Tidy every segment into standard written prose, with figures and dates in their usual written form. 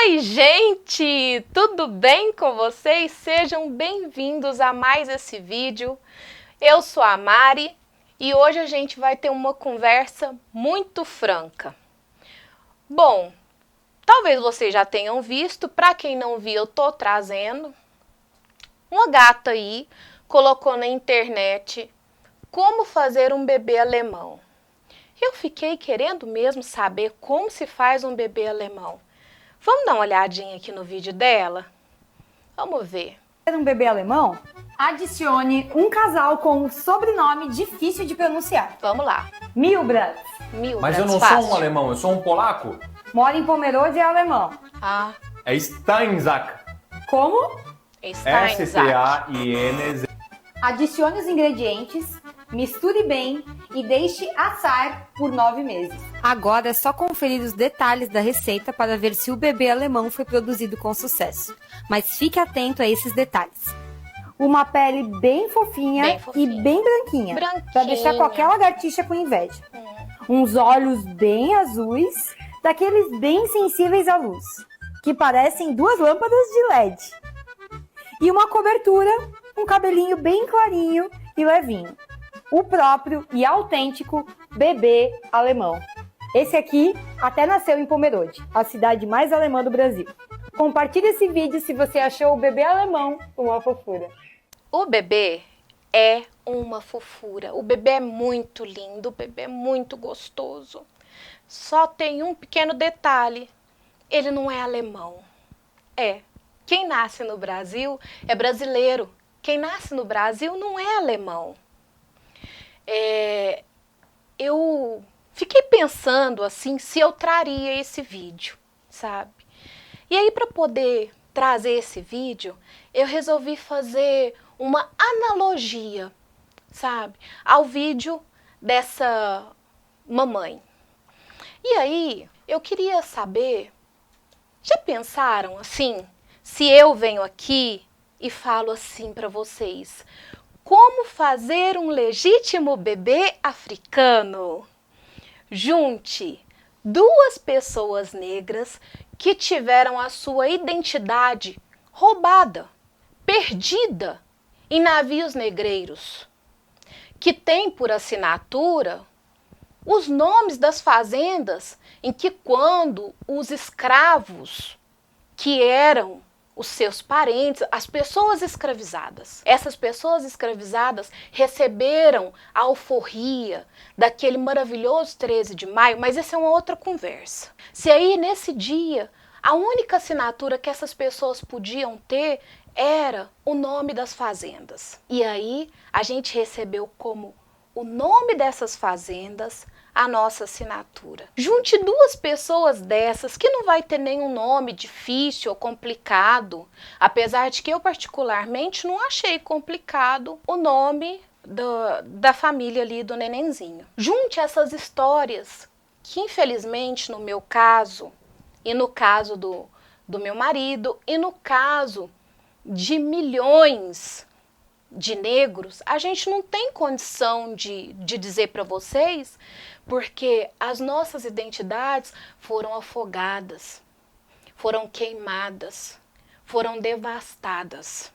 Oi, gente! Tudo bem com vocês? Sejam bem-vindos a mais esse vídeo. Eu sou a Mari e hoje a gente vai ter uma conversa muito franca. Bom, talvez vocês já tenham visto, para quem não viu, eu tô trazendo. Uma gata aí colocou na internet como fazer um bebê alemão. Eu fiquei querendo mesmo saber como se faz um bebê alemão. Vamos dar uma olhadinha aqui no vídeo dela? Vamos ver. Um bebê alemão? Adicione um casal com um sobrenome difícil de pronunciar. Vamos lá. Milbrandt. Mas eu não fácil. sou um alemão, eu sou um polaco. Mora em Pomerode e é alemão. Ah, É Steinzak. Como? Steinzak. S-T-A-I-N-Z. Adicione os ingredientes, misture bem e deixe assar por 9 meses. Agora é só conferir os detalhes da receita para ver se o bebê alemão foi produzido com sucesso. Mas fique atento a esses detalhes. Uma pele bem fofinha, e bem branquinha. Para deixar qualquer lagartixa com inveja. Uns olhos bem azuis, daqueles bem sensíveis à luz, que parecem 2 lâmpadas de LED. E uma cobertura, um cabelinho bem clarinho e levinho. O próprio e autêntico bebê alemão. Esse aqui até nasceu em Pomerode, a cidade mais alemã do Brasil. Compartilhe esse vídeo se você achou o bebê alemão uma fofura. O bebê é uma fofura. O bebê é muito lindo, o bebê é muito gostoso. Só tem um pequeno detalhe. Ele não é alemão. Quem nasce no Brasil é brasileiro. Quem nasce no Brasil não é alemão. Eu fiquei pensando assim, se eu traria esse vídeo, sabe? E aí, para poder trazer esse vídeo, eu resolvi fazer uma analogia, sabe? Ao vídeo dessa mamãe. E aí, eu queria saber, já pensaram assim, se eu venho aqui e falo assim para vocês, como fazer um legítimo bebê africano? Junte 2 pessoas negras que tiveram a sua identidade roubada, perdida em navios negreiros, que tem por assinatura os nomes das fazendas em que, quando os escravos, que eram os seus parentes, as pessoas escravizadas. Essas pessoas escravizadas receberam a alforria daquele maravilhoso 13 de maio, mas essa é uma outra conversa. Se aí, nesse dia, a única assinatura que essas pessoas podiam ter era o nome das fazendas. E aí, a gente recebeu como o nome dessas fazendas a nossa assinatura. Junte 2 pessoas dessas que não vai ter nenhum nome difícil ou complicado, apesar de que eu particularmente não achei complicado o nome da família ali do nenenzinho. Junte essas histórias que, infelizmente, no meu caso, e no caso do meu marido, e no caso de milhões de negros, a gente não tem condição de dizer para vocês, porque as nossas identidades foram afogadas, foram queimadas, foram devastadas.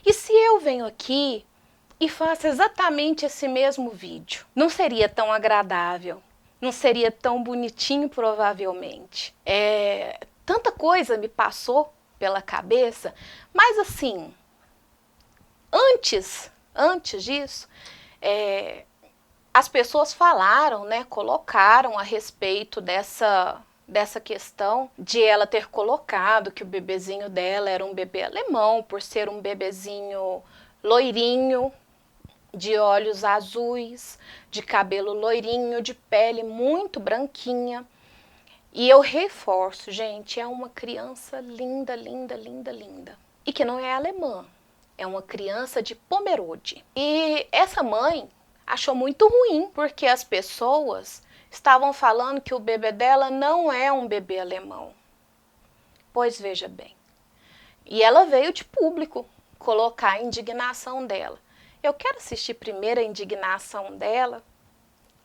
E se eu venho aqui e faço exatamente esse mesmo vídeo, não seria tão agradável, não seria tão bonitinho provavelmente. Tanta coisa me passou pela cabeça, mas assim, antes disso, as pessoas falaram, né, colocaram a respeito dessa questão de ela ter colocado que o bebezinho dela era um bebê alemão, por ser um bebezinho loirinho, de olhos azuis, de cabelo loirinho, de pele muito branquinha. E eu reforço, gente, é uma criança linda, linda, linda, linda. E que não é alemã, é uma criança de Pomerode. E essa mãe achou muito ruim, porque as pessoas estavam falando que o bebê dela não é um bebê alemão. Pois veja bem. E ela veio de público colocar a indignação dela. Eu quero assistir primeiro a indignação dela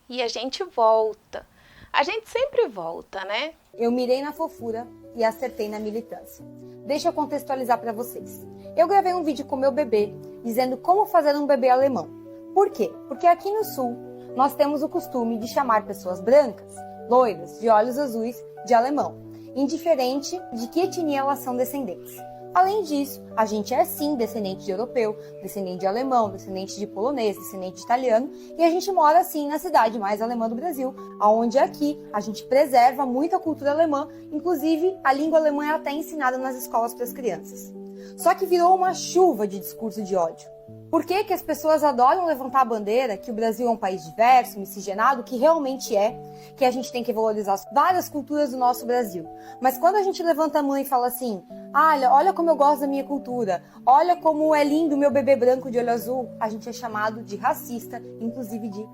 e a gente volta a gente sempre volta, né? Eu mirei na fofura e acertei na militância. Deixa eu contextualizar para vocês. Eu gravei um vídeo com meu bebê, dizendo como fazer um bebê alemão. Por quê? Porque aqui no Sul, nós temos o costume de chamar pessoas brancas, loiras, de olhos azuis, de alemão, indiferente de que etnia elas são descendentes. Além disso, a gente é sim descendente de europeu, descendente de alemão, descendente de polonês, descendente de italiano, e a gente mora sim na cidade mais alemã do Brasil, onde aqui a gente preserva muito a cultura alemã, inclusive a língua alemã é até ensinada nas escolas para as crianças. Só que virou uma chuva de discurso de ódio. Por que que as pessoas adoram levantar a bandeira que o Brasil é um país diverso, miscigenado, que realmente é, que a gente tem que valorizar várias culturas do nosso Brasil. Mas quando a gente levanta a mão e fala assim, olha como eu gosto da minha cultura, olha como é lindo o meu bebê branco de olho azul, a gente é chamado de racista, inclusive de...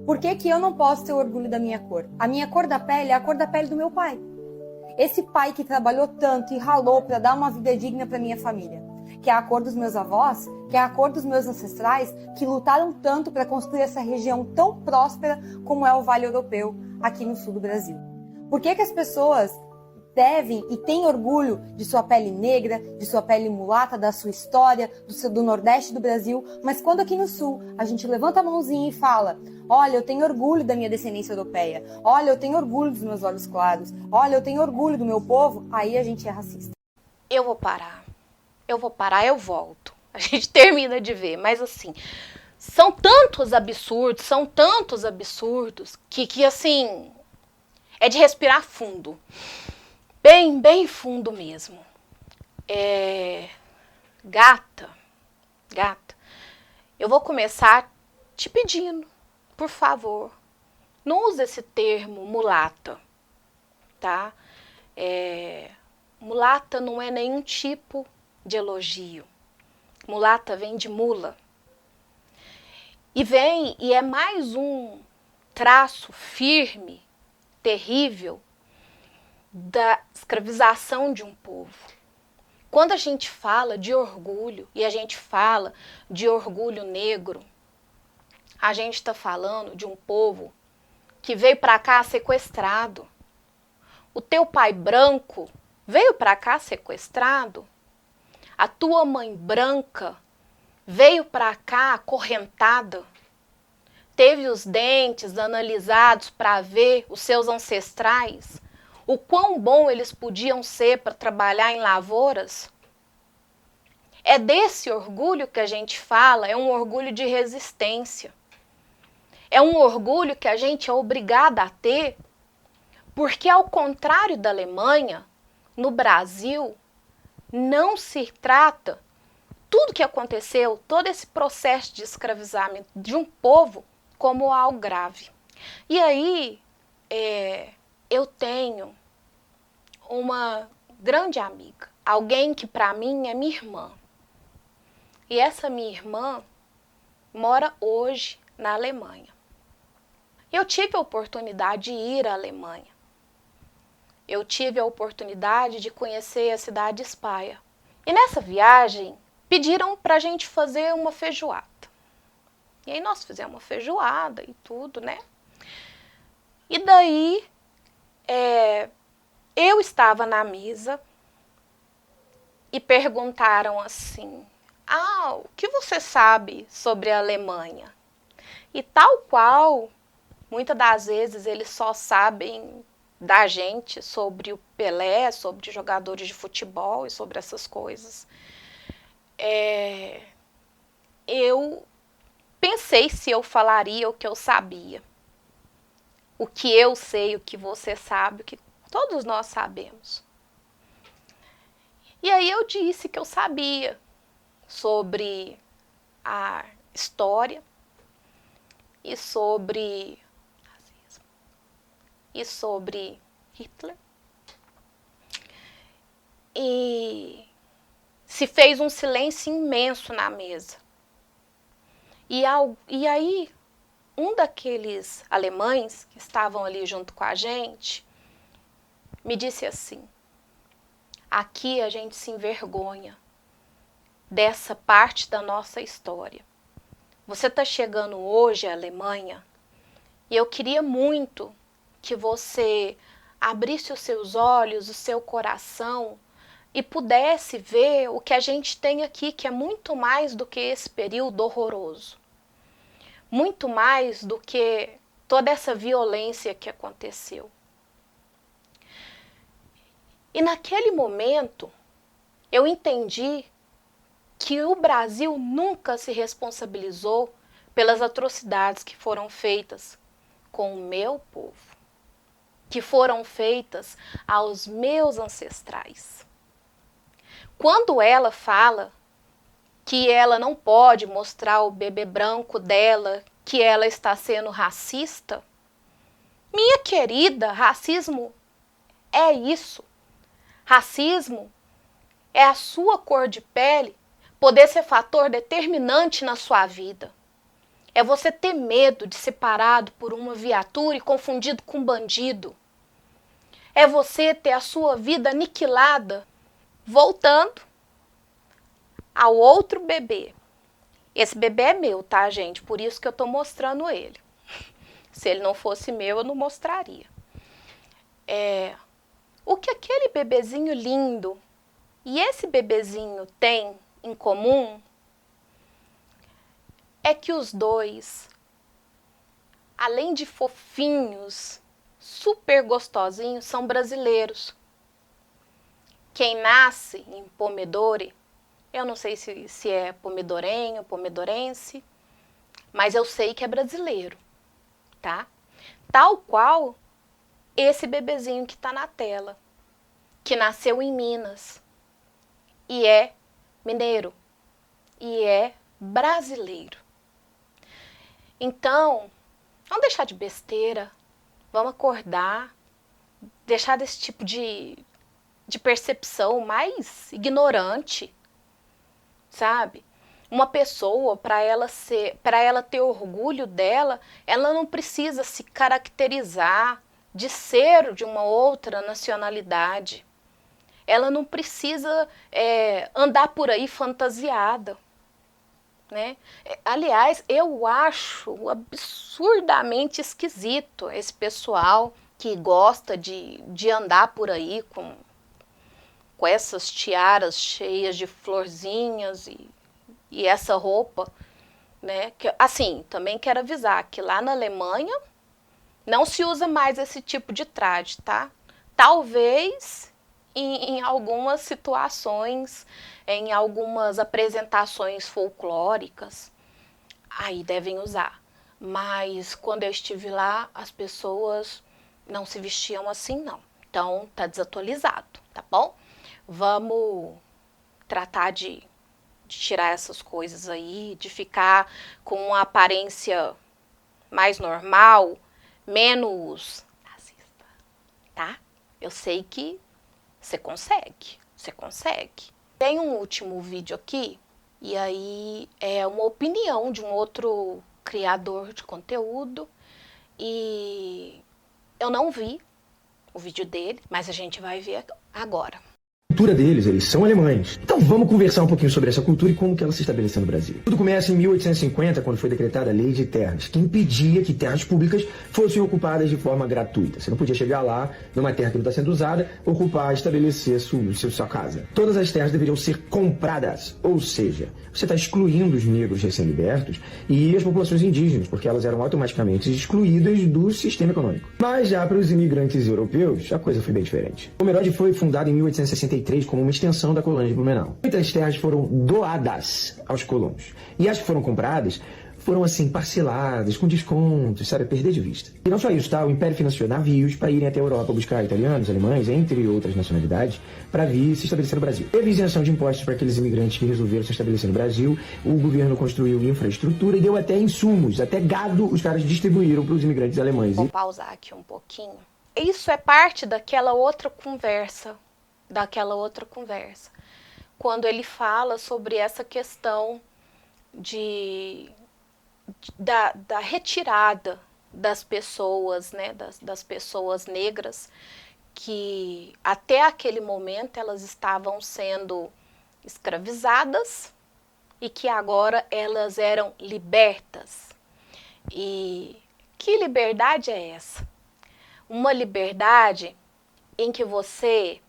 Por que que eu não posso ter orgulho da minha cor? A minha cor da pele é a cor da pele do meu pai. Esse pai que trabalhou tanto e ralou para dar uma vida digna para minha família. Que é a cor dos meus avós, que é a cor dos meus ancestrais, que lutaram tanto para construir essa região tão próspera como é o Vale Europeu, aqui no sul do Brasil. Por que que as pessoas devem e têm orgulho de sua pele negra, de sua pele mulata, da sua história, do Nordeste do Brasil, mas quando aqui no Sul a gente levanta a mãozinha e fala, olha, eu tenho orgulho da minha descendência europeia, olha, eu tenho orgulho dos meus olhos claros, olha, eu tenho orgulho do meu povo, aí a gente é racista. Eu vou parar, eu volto. A gente termina de ver, mas assim, são tantos absurdos que assim, é de respirar fundo. Bem fundo mesmo. Gata, eu vou começar te pedindo, por favor, não use esse termo mulata, tá? Mulata não é nenhum tipo de elogio. Mulata vem de mula. E é mais um traço firme, terrível, da escravização de um povo. Quando a gente fala de orgulho, e a gente fala de orgulho negro, a gente está falando de um povo que veio para cá sequestrado. O teu pai branco veio para cá sequestrado. A tua mãe branca veio para cá acorrentada. Teve os dentes analisados para ver os seus ancestrais, o quão bom eles podiam ser para trabalhar em lavouras. É desse orgulho que a gente fala, é um orgulho de resistência. É um orgulho que a gente é obrigada a ter, porque ao contrário da Alemanha, no Brasil, não se trata tudo que aconteceu, todo esse processo de escravizamento de um povo como algo grave. E aí, eu tenho uma grande amiga, alguém que para mim é minha irmã. E essa minha irmã mora hoje na Alemanha. Eu tive a oportunidade de ir à Alemanha. Eu tive a oportunidade de conhecer a cidade de Speyer. E nessa viagem, pediram para a gente fazer uma feijoada. E aí nós fizemos uma feijoada e tudo, né? E daí, eu estava na mesa e perguntaram assim, o que você sabe sobre a Alemanha? E tal qual, muitas das vezes eles só sabem da gente sobre o Pelé, sobre jogadores de futebol e sobre essas coisas. Eu pensei se eu falaria o que eu sabia. O que eu sei, o que você sabe, o que todos nós sabemos. E aí eu disse que eu sabia sobre a história e sobre racismo e sobre Hitler. E se fez um silêncio imenso na mesa. E aí, um daqueles alemães que estavam ali junto com a gente me disse assim, aqui a gente se envergonha dessa parte da nossa história. Você está chegando hoje à Alemanha E eu queria muito que você abrisse os seus olhos, o seu coração e pudesse ver o que a gente tem aqui, que é muito mais do que esse período horroroso. Muito mais do que toda essa violência que aconteceu. E naquele momento, eu entendi que o Brasil nunca se responsabilizou pelas atrocidades que foram feitas com o meu povo, que foram feitas aos meus ancestrais. Quando ela fala que ela não pode mostrar o bebê branco dela, que ela está sendo racista, minha querida, racismo é isso. Racismo é a sua cor de pele poder ser fator determinante na sua vida. É você ter medo de ser parado por uma viatura e confundido com bandido. É você ter a sua vida aniquilada, voltando ao outro bebê. Esse bebê é meu, tá, gente? Por isso que eu tô mostrando ele. Se ele não fosse meu, eu não mostraria. O que aquele bebezinho lindo e esse bebezinho têm em comum é que os dois, além de fofinhos, super gostosinhos, são brasileiros. Quem nasce em Pomedore, eu não sei se é pomedorenho, pomedorense, mas eu sei que é brasileiro, tá? Tal qual esse bebezinho que tá na tela, que nasceu em Minas e é mineiro e é brasileiro. Então, vamos deixar de besteira, vamos acordar, deixar desse tipo de percepção mais ignorante, sabe? Uma pessoa, para ela ter orgulho dela, ela não precisa se caracterizar de ser de uma outra nacionalidade. Ela não precisa andar por aí fantasiada, né? Aliás, eu acho absurdamente esquisito esse pessoal que gosta de andar por aí com essas tiaras cheias de florzinhas e essa roupa, né? Que, assim, também quero avisar que lá na Alemanha não se usa mais esse tipo de traje, tá? Talvez em algumas situações, em algumas apresentações folclóricas, aí devem usar. Mas quando eu estive lá, as pessoas não se vestiam assim, não. Então, tá desatualizado, tá bom? Vamos tratar de tirar essas coisas aí, de ficar com uma aparência mais normal, menos racista, tá? Eu sei que você consegue, você consegue. Tem um último vídeo aqui, e aí é uma opinião de um outro criador de conteúdo, e eu não vi o vídeo dele, mas a gente vai ver agora. A cultura deles, eles são alemães. Então vamos conversar um pouquinho sobre essa cultura e como que ela se estabeleceu no Brasil. Tudo começa em 1850, quando foi decretada a Lei de Terras, que impedia que terras públicas fossem ocupadas de forma gratuita. Você não podia chegar lá, numa terra que não está sendo usada, ocupar, estabelecer sua casa. Todas as terras deveriam ser compradas, ou seja, você está excluindo os negros recém-libertos e as populações indígenas, porque elas eram automaticamente excluídas do sistema econômico. Mas já para os imigrantes europeus, a coisa foi bem diferente. Pomerode foi fundado em 1863 como uma extensão da colônia de Blumenau. Muitas terras foram doadas aos colonos. E as que foram compradas foram, assim, parceladas, com descontos, sabe, perder de vista. E não só isso, tá? O Império financiou navios para irem até a Europa buscar italianos, alemães, entre outras nacionalidades, para vir se estabelecer no Brasil. Teve isenção de impostos para aqueles imigrantes que resolveram se estabelecer no Brasil, o governo construiu infraestrutura e deu até insumos, até gado os caras distribuíram para os imigrantes alemães. Vou pausar aqui um pouquinho. Isso é parte daquela outra conversa, quando ele fala sobre essa questão da retirada das pessoas, né, das pessoas negras, que até aquele momento elas estavam sendo escravizadas e que agora elas eram libertas. E Que liberdade é essa? Uma liberdade em que você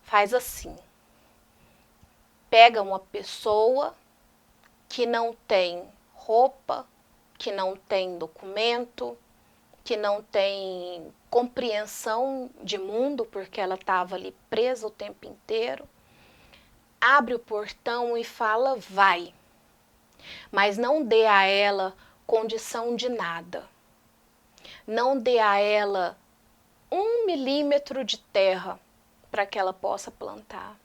faz assim, pega uma pessoa que não tem roupa, que não tem documento, que não tem compreensão de mundo, porque ela estava ali presa o tempo inteiro, abre o portão e fala, vai. Mas não dê a ela condição de nada. Não dê a ela 1 milímetro de terra para que ela possa plantar.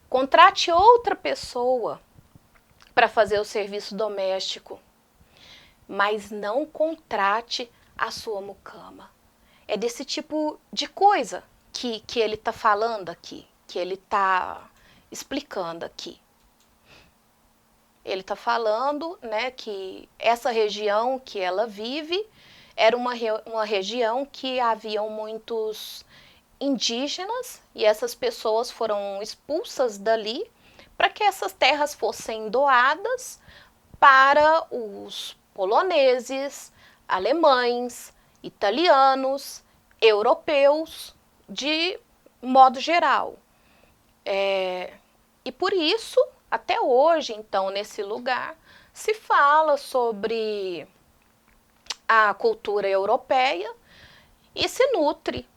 Contrate outra pessoa para fazer o serviço doméstico, mas não contrate a sua mucama. É desse tipo de coisa que ele está falando aqui, que ele está explicando aqui. Ele está falando, né, que essa região que ela vive era uma região que haviam muitos indígenas e essas pessoas foram expulsas dali para que essas terras fossem doadas para os poloneses, alemães, italianos, europeus, de modo geral. E por isso, até hoje, então, nesse lugar, se fala sobre a cultura europeia e se nutre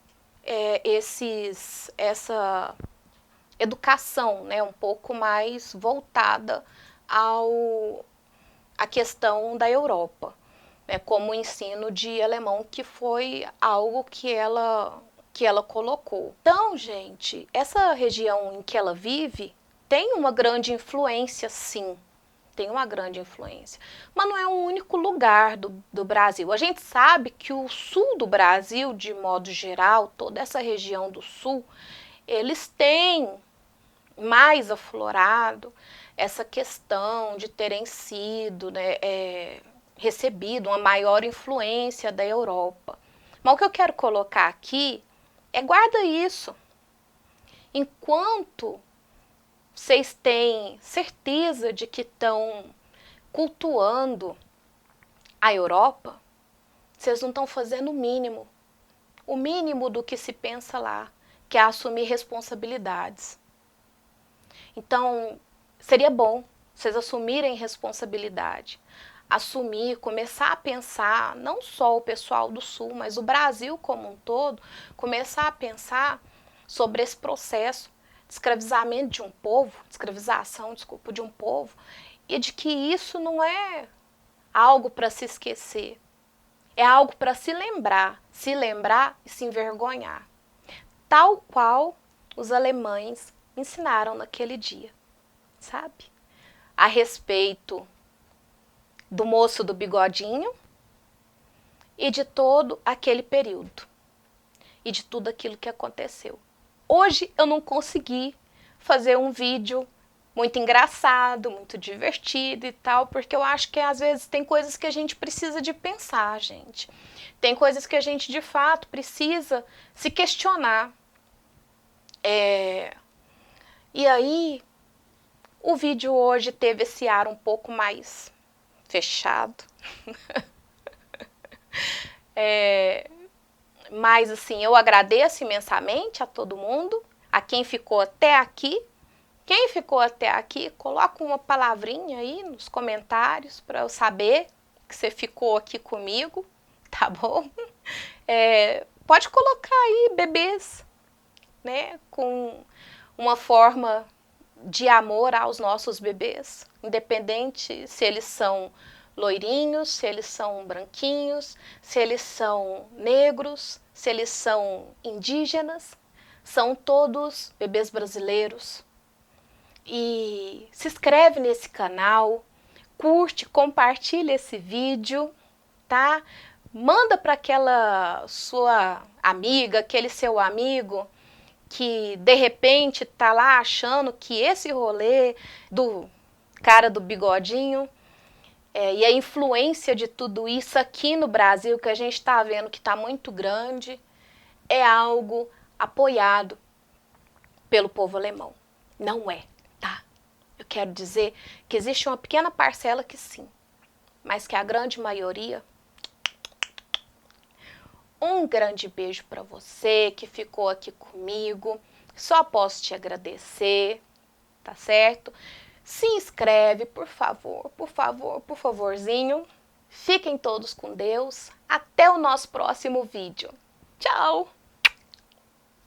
essa educação, né, um pouco mais voltada à questão da Europa, né, como o ensino de alemão, que foi algo que ela colocou. Então, gente, essa região em que ela vive tem uma grande influência, sim, tem uma grande influência, mas não é o único lugar do Brasil. A gente sabe que o sul do Brasil, de modo geral, toda essa região do sul, eles têm mais aflorado essa questão de terem sido, né, recebido uma maior influência da Europa. Mas o que eu quero colocar aqui é guarda isso. Enquanto vocês têm certeza de que estão cultuando a Europa, vocês não estão fazendo o mínimo do que se pensa lá, que é assumir responsabilidades. Então, seria bom vocês assumirem responsabilidade, começar a pensar, não só o pessoal do Sul, mas o Brasil como um todo, começar a pensar sobre esse processo de escravizamento de um povo, de um povo, e de que isso não é algo para se esquecer, é algo para se lembrar e se envergonhar, tal qual os alemães ensinaram naquele dia, sabe? A respeito do moço do bigodinho e de todo aquele período e de tudo aquilo que aconteceu. Hoje eu não consegui fazer um vídeo muito engraçado, muito divertido e tal, porque eu acho que às vezes tem coisas que a gente precisa de pensar, gente. Tem coisas que a gente de fato precisa se questionar. E aí, o vídeo hoje teve esse ar um pouco mais fechado. Mas assim, eu agradeço imensamente a todo mundo, a quem ficou até aqui. Quem ficou até aqui, coloca uma palavrinha aí nos comentários para eu saber que você ficou aqui comigo, tá bom? Pode colocar aí bebês, né, com uma forma de amor aos nossos bebês, independente se eles são loirinhos, se eles são branquinhos, se eles são negros, se eles são indígenas, são todos bebês brasileiros. E se inscreve nesse canal, curte, compartilha esse vídeo, tá? Manda para aquela sua amiga, aquele seu amigo que de repente tá lá achando que esse rolê do cara do bigodinho e a influência de tudo isso aqui no Brasil, que a gente está vendo que está muito grande, é algo apoiado pelo povo alemão. Não é, tá? Eu quero dizer que existe uma pequena parcela que sim, mas que a grande maioria Um grande beijo para você que ficou aqui comigo. Só posso te agradecer, tá certo? Se inscreve, por favor, por favor, por favorzinho. Fiquem todos com Deus. Até o nosso próximo vídeo. Tchau!